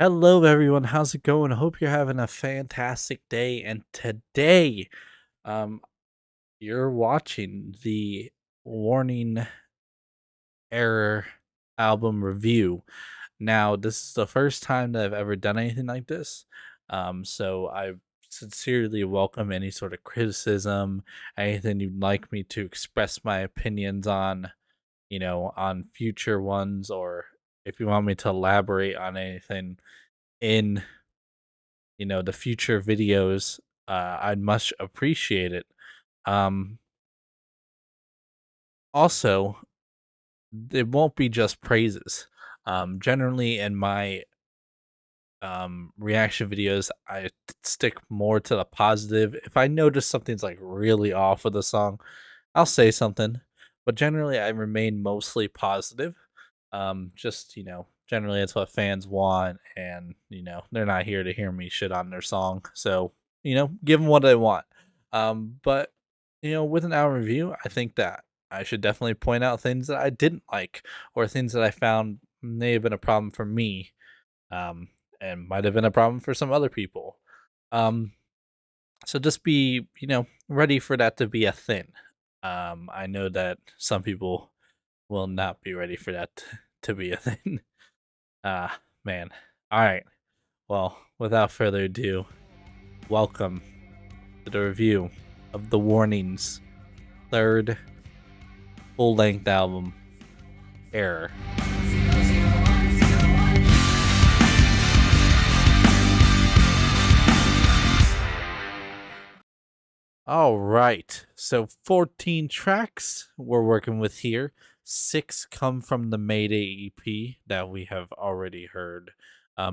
Hello, everyone. How's it going? I hope you're having a fantastic day. And today, um, you're watching the Warning Error album review. Now, this is the first time that I've ever done anything like this. So I sincerely welcome any sort of criticism, anything you'd like me to express my opinions on, on future ones, or if you want me to elaborate on anything in the future videos, I'd much appreciate it. Um, Also, it won't be just praises. Generally, in my reaction videos, I stick more to the positive. If I notice something's like really off with the song, I'll say something. But generally, I remain mostly positive. Just generally, it's what fans want, and they're not here to hear me shit on their song. So give them what they want. But with an hour review, I think that I should definitely point out things that I didn't like, or things that I found may have been a problem for me, um, and might have been a problem for some other people. Um, so just be ready for that to be a thing. I know that some people will not be ready for that to be a thing. Man. All right. Well, without further ado, welcome to the review of The Warning's third full length album, Error. All right. So 14 tracks we're working with here. Six come from the Mayday EP that we have already heard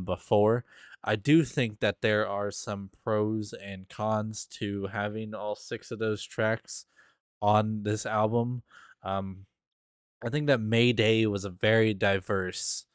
before. I do think that there are some pros and cons to having all six of those tracks on this album. Um, I think that Mayday was a very diverse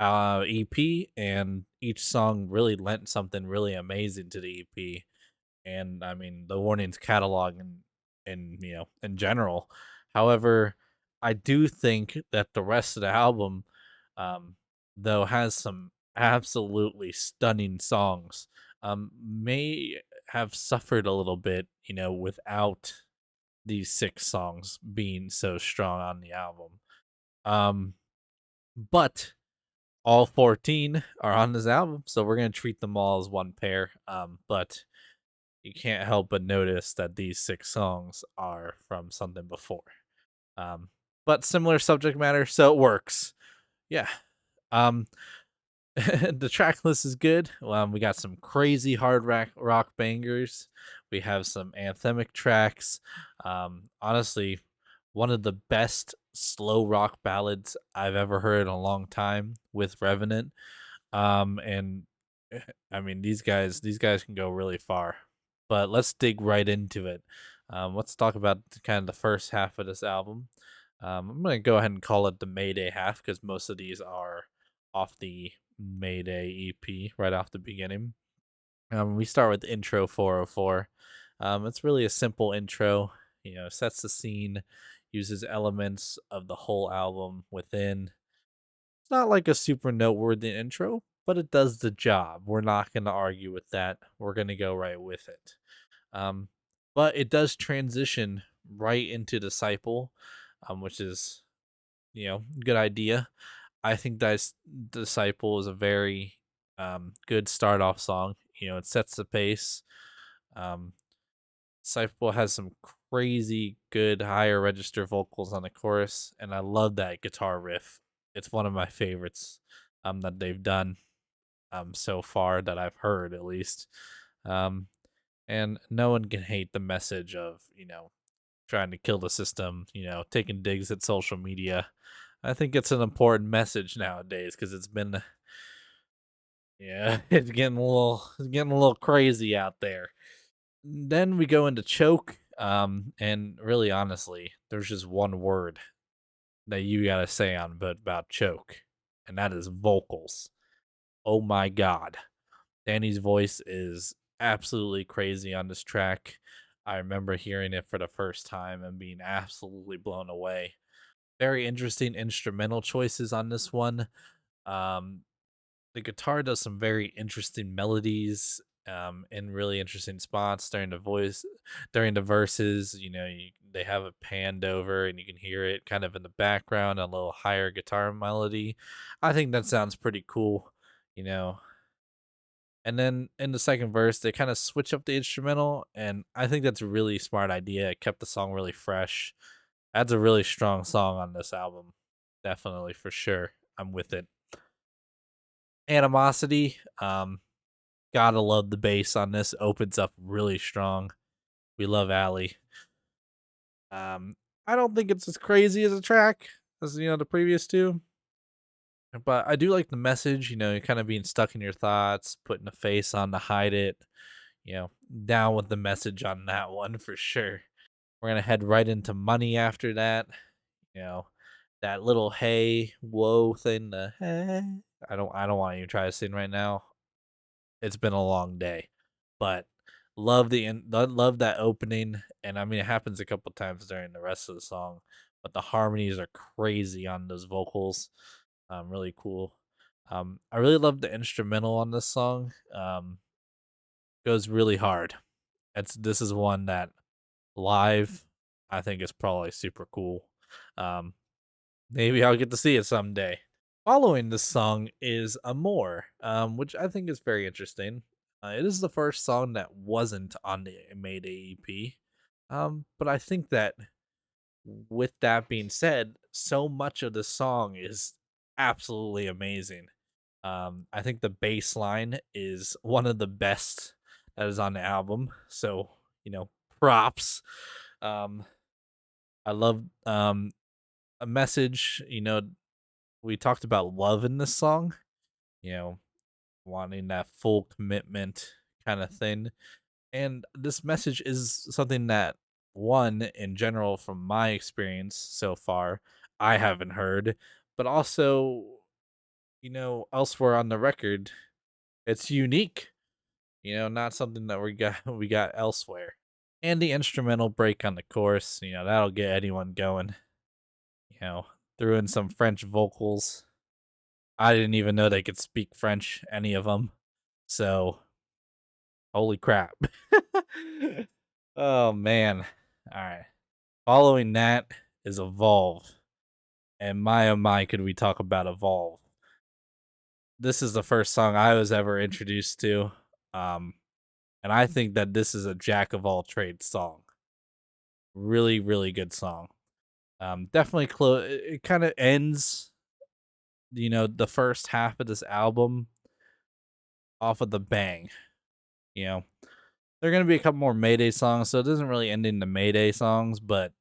EP, and each song really lent something really amazing to the EP. And I mean the Warnings catalog and in general. However, I do think that the rest of the album, um, though, has some absolutely stunning songs. May have suffered a little bit, without these six songs being so strong on the album. Um, but all 14 are on this album, so we're gonna treat them all as one pair. But you can't help but notice that these six songs are from something before. Um, but similar subject matter, so it works. Yeah. Um, the track list is good. We got some crazy hard rock bangers. We have some anthemic tracks. Honestly, one of the best slow rock ballads I've ever heard in a long time with Revenant. And I mean these guys can go really far. But let's dig right into it. Let's talk about kind of the first half of this album. I'm gonna go ahead and call it the Mayday half because most of these are off the Mayday EP right off the beginning. We start with intro 404. It's really a simple intro. Sets the scene, uses elements of the whole album within. It's not like a super noteworthy intro, but it does the job. We're not going to argue with that. We're going to go right with it. Um, but it does transition right into Disciple, which is, good idea. I think that Disciple is a very good start off song. It sets the pace. Um, Disciple has some crazy good higher register vocals on the chorus, and I love that guitar riff. It's one of my favorites that they've done so far that I've heard at least. Um, and no one can hate the message of trying to kill the system, taking digs at social media. I think it's an important message nowadays because it's been yeah, it's getting a little crazy out there. Then we go into choke. And really honestly, there's just one word that you gotta say on but about choke, and that is vocals. Oh my god. Danny's voice is absolutely crazy on this track. I remember hearing it for the first time and being absolutely blown away. Very interesting instrumental choices on this one. Um, The guitar does some very interesting melodies in really interesting spots during the verses. They have it panned over and you can hear it kind of in the background, a little higher guitar melody. I think that sounds pretty cool, you know. And then in the second verse, they kind of switch up the instrumental, and I think that's a really smart idea. It kept the song really fresh. That's a really strong song on this album. Definitely, for sure. I'm with it. Animosity. Gotta love the bass on this. Opens up really strong. We love Allie. Um, I don't think it's as crazy as a track as the previous two, but I do like the message. You're kind of being stuck in your thoughts, putting a face on to hide it. Down with the message on that one for sure. We're gonna head right into money after that. You know, that little hey whoa thing. The hey. I don't want you to try to sing right now. It's been a long day, but love that opening, and I mean it happens a couple times during the rest of the song, but the harmonies are crazy on those vocals. Really cool. I really love the instrumental on this song. Goes really hard. This is one that live I think is probably super cool. Um, Maybe I'll get to see it someday. Following this song is Amore, which I think is very interesting. It is the first song that wasn't on the Mayday EP. But I think that with that being said, so much of the song is absolutely amazing. I think the bass line is one of the best that is on the album. So, props. Um, I love a message, we talked about love in this song, you know, wanting that full commitment kind of thing. And this message is something that, one, in general, from my experience so far, I haven't heard, but also, elsewhere on the record, it's unique, not something that we got elsewhere. And the instrumental break on the chorus, that'll get anyone going, you know, threw in some French vocals. I didn't even know they could speak French, any of them. So, holy crap. Oh, man. All right. Following that is Evolve. And my oh my, could we talk about Evolve? This is the first song I was ever introduced to. Um, and I think that this is a jack of all trades song. Really, really good song. Definitely close. It kind of ends, the first half of this album off of the bang. You know, there are gonna be a couple more Mayday songs, so it doesn't really end in the Mayday songs, but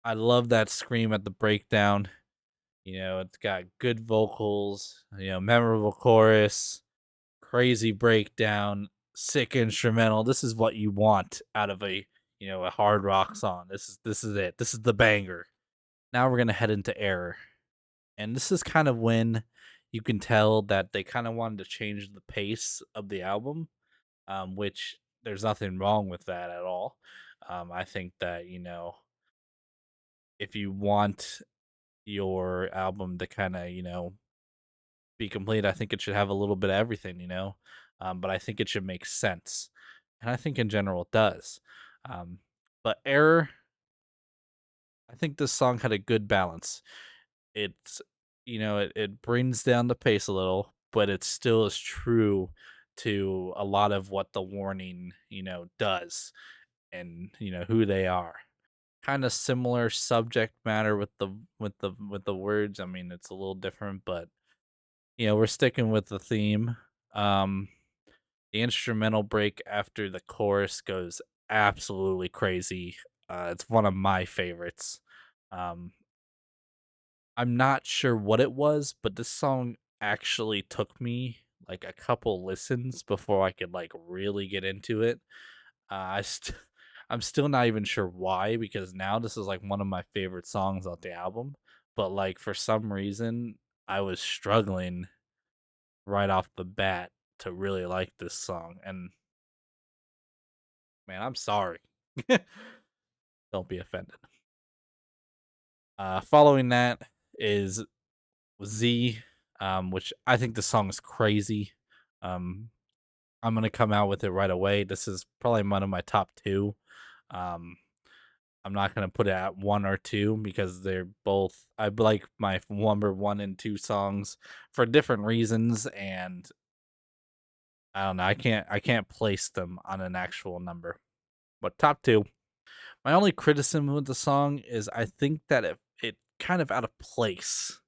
I love that scream at the breakdown. It's got good vocals, memorable chorus, crazy breakdown, sick instrumental. This is what you want out of a hard rock song. This is it. This is the banger. Now we're gonna head into Error. And this is kind of when you can tell that they kind of wanted to change the pace of the album, which there's nothing wrong with that at all. I think that, if you want your album to kind of, be complete, I think it should have a little bit of everything, but I think it should make sense. And I think in general it does. Um, but Error, I think this song had a good balance. It's it brings down the pace a little, but it still is true to a lot of what the Warning, does, and who they are. Kind of similar subject matter with the words. I mean, it's a little different, but we're sticking with the theme. Um the instrumental break after the chorus goes absolutely crazy. It's one of my favorites. Um I'm not sure what it was, but this song actually took me like a couple listens before I could like really get into it. I'm still not even sure why, because now this is like one of my favorite songs off the album, but like for some reason I was struggling right off the bat to really like this song, and man, I'm sorry. Don't be offended. Following that is Z. which I think the song is crazy. Um, I'm gonna come out with it right away. This is probably one of my top two. Um, I'm not gonna put it at one or two because they're both. I like my number one and two songs for different reasons, and I don't know. I can't place them on an actual number. But top two. My only criticism with the song is I think that it kind of out of place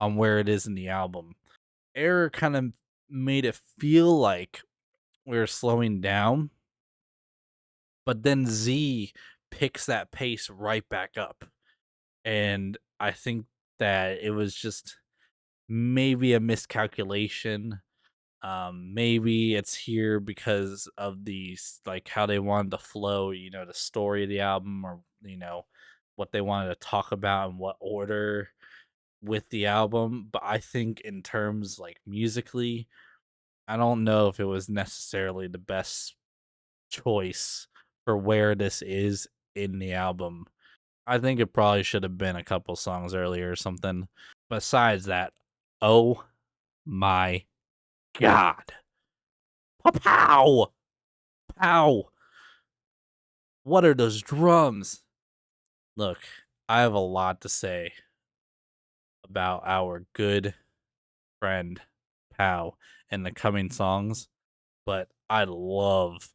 on where it is in the album. Error kind of made it feel like we were slowing down, but then Z picks that pace right back up. And I think that it was just maybe a miscalculation. Maybe it's here because of these like how they wanted to flow, the story of the album or what they wanted to talk about and what order with the album. But I think in terms like musically, I don't know if it was necessarily the best choice for where this is in the album. I think it probably should have been a couple songs earlier or something. Besides that, oh my god. Pow! Pow! What are those drums? Look, I have a lot to say about our good friend Pow and the coming songs, but I love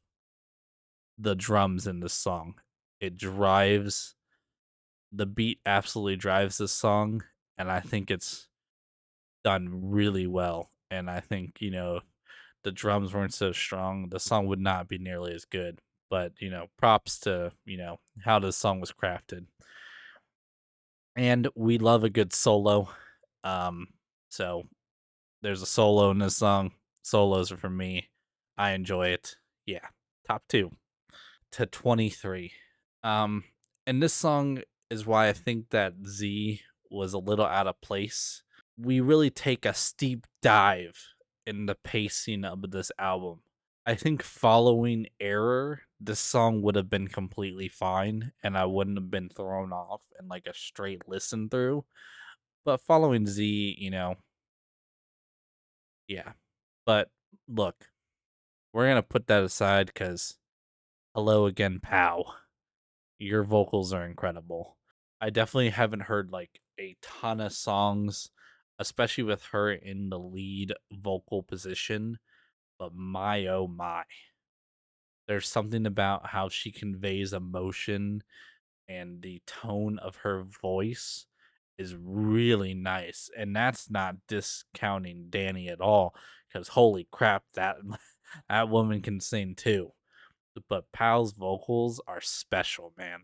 the drums in this song. It drives the beat absolutely drives this song, and I think it's done really well. And I think, the drums weren't so strong, the song would not be nearly as good. But, props to, how this song was crafted. And we love a good solo. Um, so there's a solo in this song. Solos are for me. I enjoy it. Yeah. Top two to 23. Um, and this song is why I think that Z was a little out of place. We really take a steep dive in the pacing of this album. I think following Error, this song would have been completely fine and I wouldn't have been thrown off in like a straight listen through. But following Z, yeah. But look, we're going to put that aside because hello again, Pow. Your vocals are incredible. I definitely haven't heard like a ton of songs, especially with her in the lead vocal position. But my oh my, there's something about how she conveys emotion and the tone of her voice is really nice. And that's not discounting Danny at all, because holy crap, that that woman can sing too. But Pal's vocals are special, man.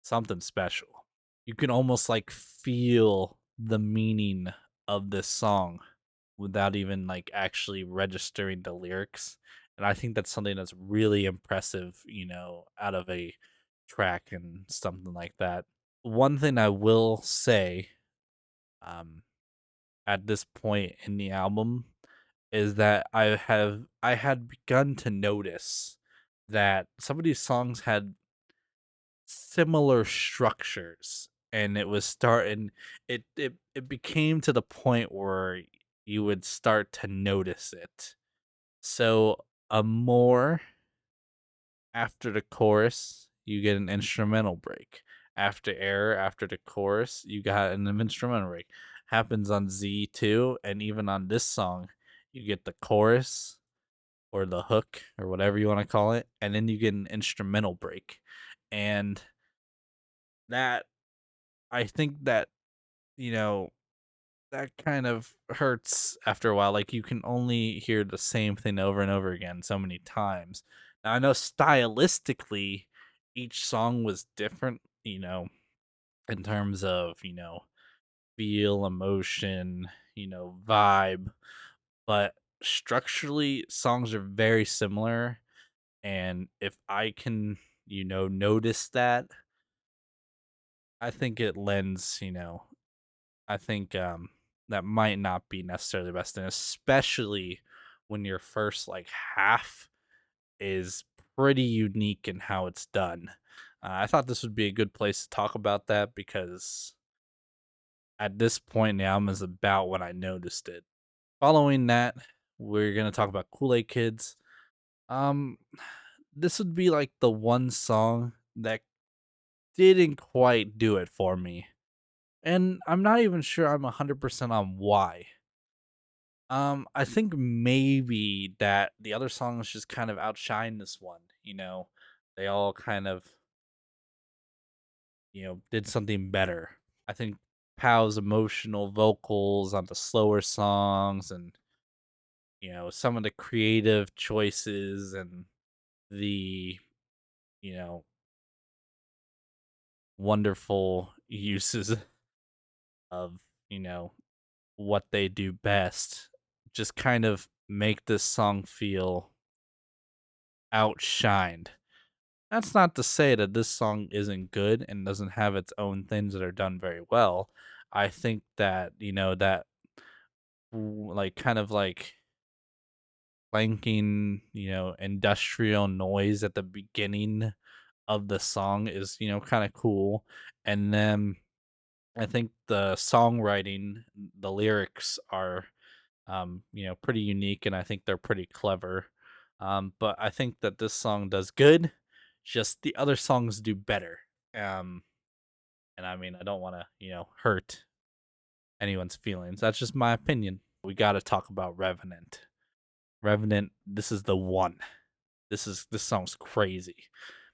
Something special. You can almost like feel the meaning of this song without even like actually registering the lyrics. And I think that's something that's really impressive, out of a track and something like that. One thing I will say, um, at this point in the album is that I had begun to notice that some of these songs had similar structures and it was starting it became to the point where you would start to notice it. So Amore, after the chorus you get an instrumental break. After Error, after the chorus you got an instrumental break. Happens on Z2, and even on this song you get the chorus or the hook or whatever you want to call it, and then you get an instrumental break. And that I think that, you know, that kind of hurts after a while. Like you can only hear the same thing over and over again so many times. Now I know stylistically each song was different, in terms of, feel, emotion, vibe, but structurally songs are very similar. And if I can, notice that, I think it lends, I think that might not be necessarily the best thing, especially when your first like half is pretty unique in how it's done. I thought this would be a good place to talk about that because at this point the album is about when I noticed it. Following that, we're gonna talk about KoolAid Kids. Um, this would be like the one song that didn't quite do it for me, and I'm not even sure I'm 100% on why. I think maybe that the other songs just kind of outshine this one. They all kind of did something better. I think Pow's emotional vocals on the slower songs, and some of the creative choices and the you know wonderful uses of you know what they do best just kind of make this song feel outshined. That's not to say that this song isn't good and doesn't have its own things that are done very well. I think that that like kind of like clanking industrial noise at the beginning of the song is kind of cool. And then I think the songwriting, the lyrics are, pretty unique, and I think they're pretty clever. But I think that this song does good. Just the other songs do better. Um, and I mean, I don't want to, hurt anyone's feelings. That's just my opinion. We got to talk about Revenant. Revenant. This is the one. This song's crazy.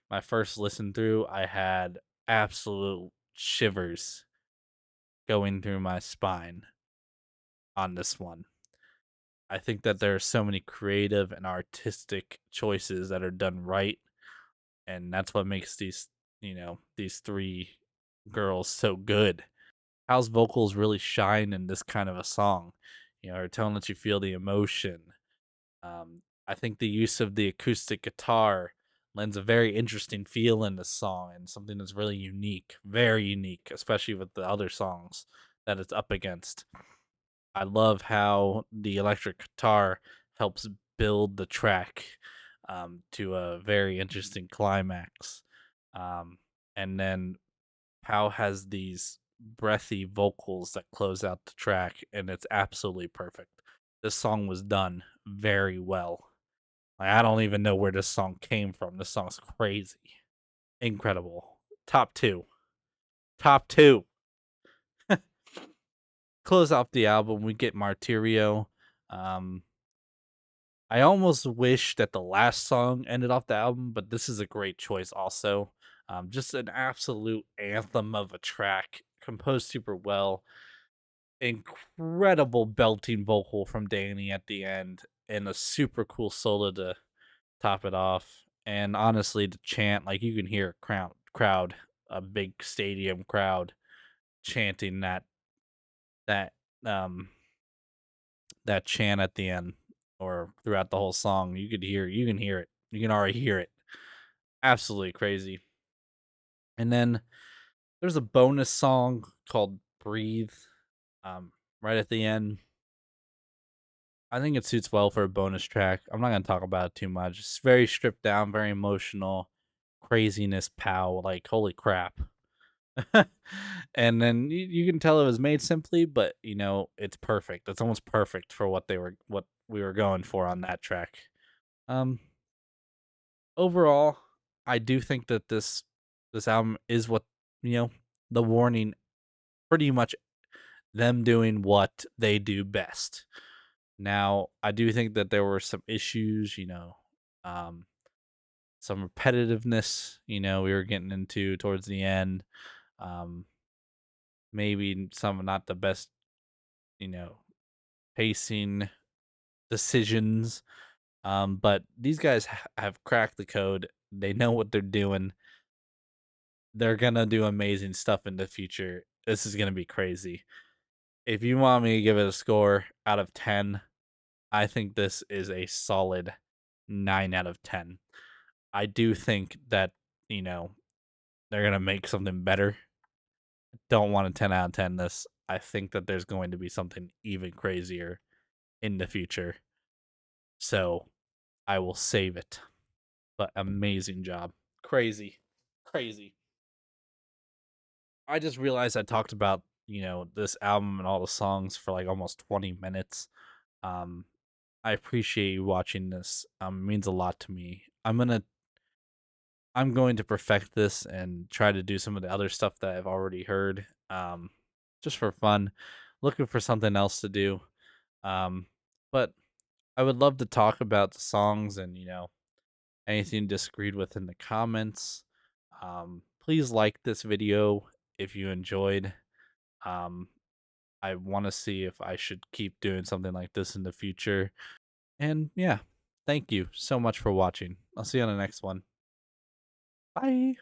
My first listen through, I had absolute shivers going through my spine on this one. I think that there are so many creative and artistic choices that are done right, and that's what makes these three girls so good. Hal's vocals really shine in this kind of a song. Her tone lets you feel the emotion. I think the use of the acoustic guitar lends a very interesting feel in this song and something that's really unique, very unique, especially with the other songs that it's up against. I love how the electric guitar helps build the track to a very interesting climax. Um, and then Pow has these breathy vocals that close out the track, and it's absolutely perfect. This song was done very well. Like, I don't even know where this song came from. This song's crazy. Incredible. Top two. Top two. Close off the album, we get Martirio. Um, I almost wish that the last song ended off the album, but this is a great choice also. Just an absolute anthem of a track, composed super well. Incredible belting vocal from Danny at the end, and a super cool solo to top it off. And honestly, the chant, like you can hear a crowd, a big stadium crowd chanting that um that chant at the end or throughout the whole song. You can hear it. You can already hear it. Absolutely crazy. And then there's a bonus song called Breathe right at the end. I think it suits well for a bonus track. I'm not going to talk about it too much. It's very stripped down, very emotional, craziness, pow, like holy crap. And then you can tell it was made simply, but it's perfect. It's almost perfect for what we were going for on that track. Um Overall, I do think that this album is what, you know, the warning, pretty much them doing what they do best. Now, I do think that there were some issues, um some repetitiveness, we were getting into towards the end. Um Maybe some not the best, you know, pacing decisions. But these guys have cracked the code. They know what they're doing. They're gonna do amazing stuff in the future. This is gonna be crazy. If you want me to give it a score out of 10, I think this is a solid 9 out of 10. I do think that, you know, they're gonna make something better. Don't want a 10 out of 10 this. I think that there's going to be something even crazier in the future. So I will save it. But amazing job. Crazy. Crazy. I just realized I talked about, this album and all the songs for like almost 20 minutes. Um, I appreciate you watching this. It means a lot to me. I'm going to perfect this and try to do some of the other stuff that I've already heard. Just for fun. Looking for something else to do. Um, but I would love to talk about the songs and, anything disagreed with in the comments. Please like this video if you enjoyed. Um, I want to see if I should keep doing something like this in the future. And yeah, thank you so much for watching. I'll see you on the next one. Bye.